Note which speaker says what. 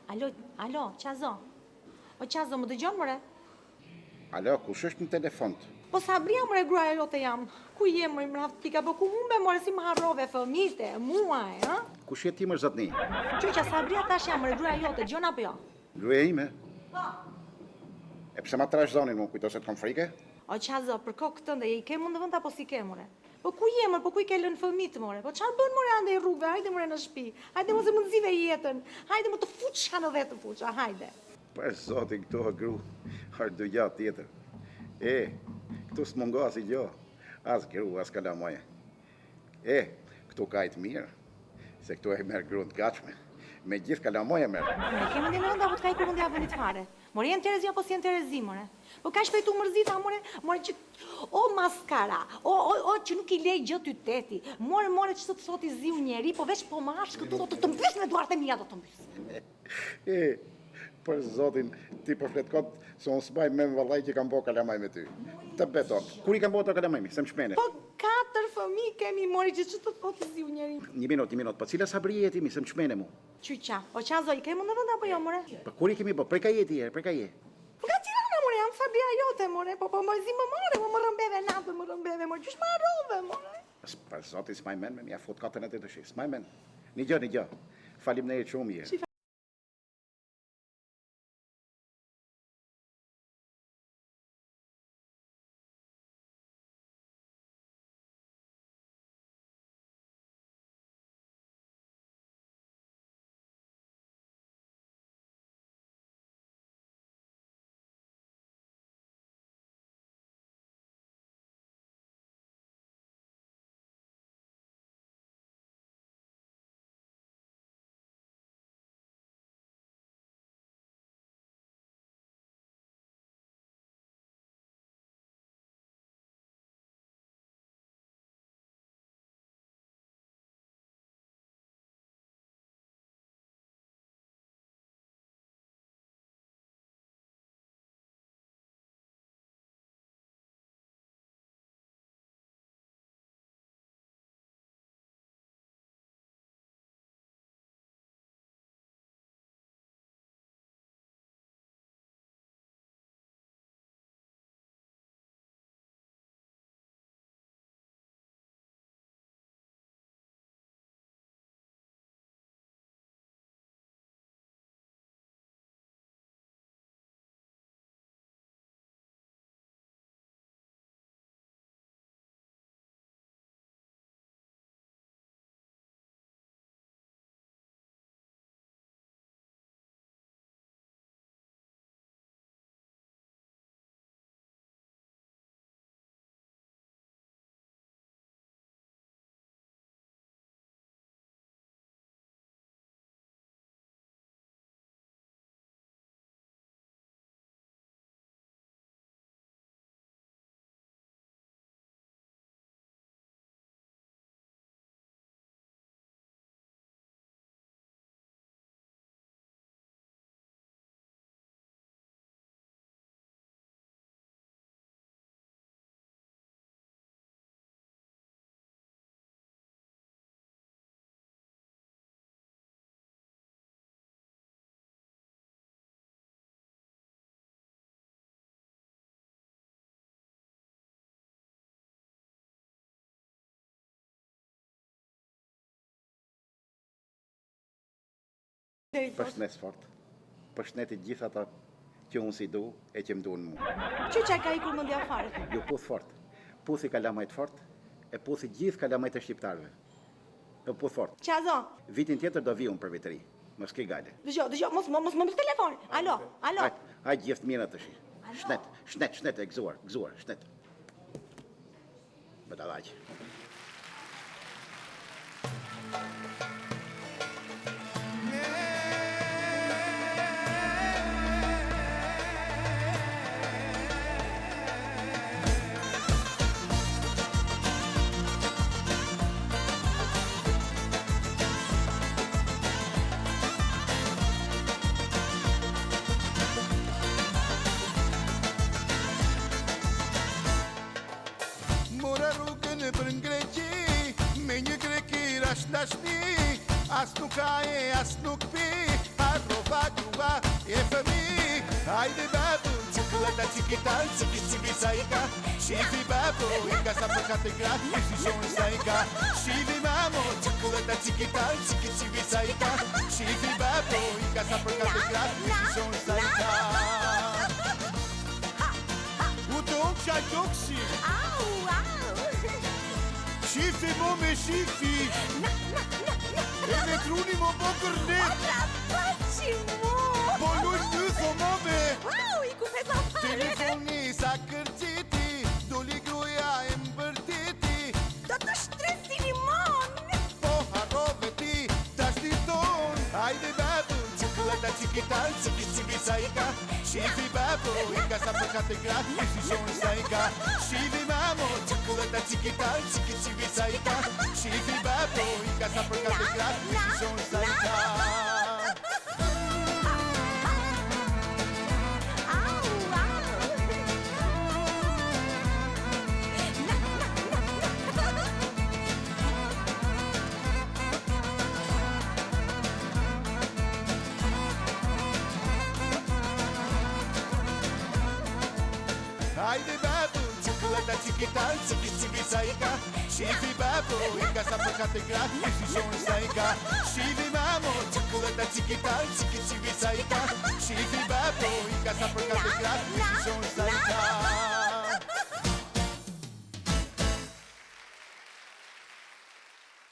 Speaker 1: Alo, Qazo. O Qazo, më dëgjon mëre?
Speaker 2: Alo, kush është në telefon?
Speaker 1: Po Sabria mëre, gruaja jote jam. Ku je mëre mraft pika, po ku humbe mëre si më harrove fëmite, muaj, ha?
Speaker 2: Kush je ti më zotni?
Speaker 1: Qyqa, Sabria tash jam mëre, gruaja jote, dëgjon apo jo?
Speaker 2: Gruaja ime?
Speaker 1: Po.
Speaker 2: E pse ma trash zonin, mu kujto se të kom frike?
Speaker 1: O Qazo, për kokë tënde, i ke mund të vënd apo si ke mëre? Po ku je mëre, po ku i ke lënë fëmit mëre? Po çfarë bën mëre ande i rrugëve? Hajde mëre në shtëpi. Hajde mos e mëndzive jetën. Hajde më të fuçha në vetë fuça, hajde.
Speaker 2: Për zotin këto gru, har do gjatë tjetër. Këtu s'mungo as i gjo, as gru, as kalamoje. Këtu kajtë mirë, se këtu e merë gru të gatshme. Me gjithë kalamoje merë.
Speaker 1: Me ke mundin e vënda, po t'ka i kur mundi avënit fare. More jenë Terezi apo si jenë Terezi, more? Po ka shpejtu mërzita, more që... O maskara, o që nuk i lej gjë ty teti. More që të thot i ziu njeri, po veç po marsh këtu do të të mbys me duart e mija do të mbys.
Speaker 2: Për zotin, ti për fletkot, se unë s'baj me më vallaj që kam bo kalamaj me ty. Të beton, kur i kam bo të kalamajmi, se më shmene?
Speaker 1: Po 4 fëmi kemi, more që të thot i ziu njeri.
Speaker 2: Një minut, po cila sabri jeti mi, se më shmene mu?
Speaker 1: Qyqa, o Qazo, i kemi në vënda apo jo, more?
Speaker 2: Po kur i kemi bo, preka jeti e, preka je?
Speaker 1: Nga Tirana, more, jam Sabria jote, more, po më zi më more, më rëmbeve natën, më rëmbeve, more, qysh më arrove, more?
Speaker 2: Për zotin, s'maj men me, mja fut katën e të dëshi, s'maj men. Një gjë, falim në e qumë je. Përshnet fort, përshnetit gjitha ta që unë si du e që më du në mu.
Speaker 1: Qyqa ka i kur mëndja fare?
Speaker 2: Jo puth fort, puthi kalamajt fort, e puthi gjithë kalamajt e shqiptarve. E puth fort.
Speaker 1: Qazo?
Speaker 2: Vitin tjetër do vi unë për vitëri, më s'ke gale.
Speaker 1: Dëgjo, mos më për telefon. Alo.
Speaker 2: Hajt gjithë mirë të shi. Shnet, e gëzuar, shnet. Bëdalaq.
Speaker 3: Për Greqi, me një greki rash dashni, as nuk ka e, as nuk pi, arrova Hajde babu, cikuleta chiquita, chiqui saika. Shivi babu, in casa per categra, si sono saika. Shivi mamo, cikuleta chiquita, chiqui saika. Shivi babu, in casa per categra, si sono saika. Udon chai doksi.
Speaker 1: Au, au.
Speaker 3: Shifi mo me shifi. E me truni mo po kërnet.
Speaker 1: Paci mu.
Speaker 3: Po luj ty thomove.
Speaker 1: Wow, I ku feta fare.
Speaker 3: Telefoni sa kërciti, doli gruja e mbërtiti.
Speaker 1: Do të shtresi limon.
Speaker 3: Po harrove ti, tash ti thon. Hajde babu, cikuleta chiquita, chiqui saika. Shivi babu, in casa per categra, si sono saika. Shivi mamo, cikuleta chiquita, chiqui saika. Shivi babu, in casa per categra, si sono saika. Hajde babu, cikuleta chiquita, chiqui saika. Shivi babu, in casa per categra, si sono saika. Shivi mamo, cikuleta chiquita, chiqui saika. Shivi babu, in casa per categra, si sono saika.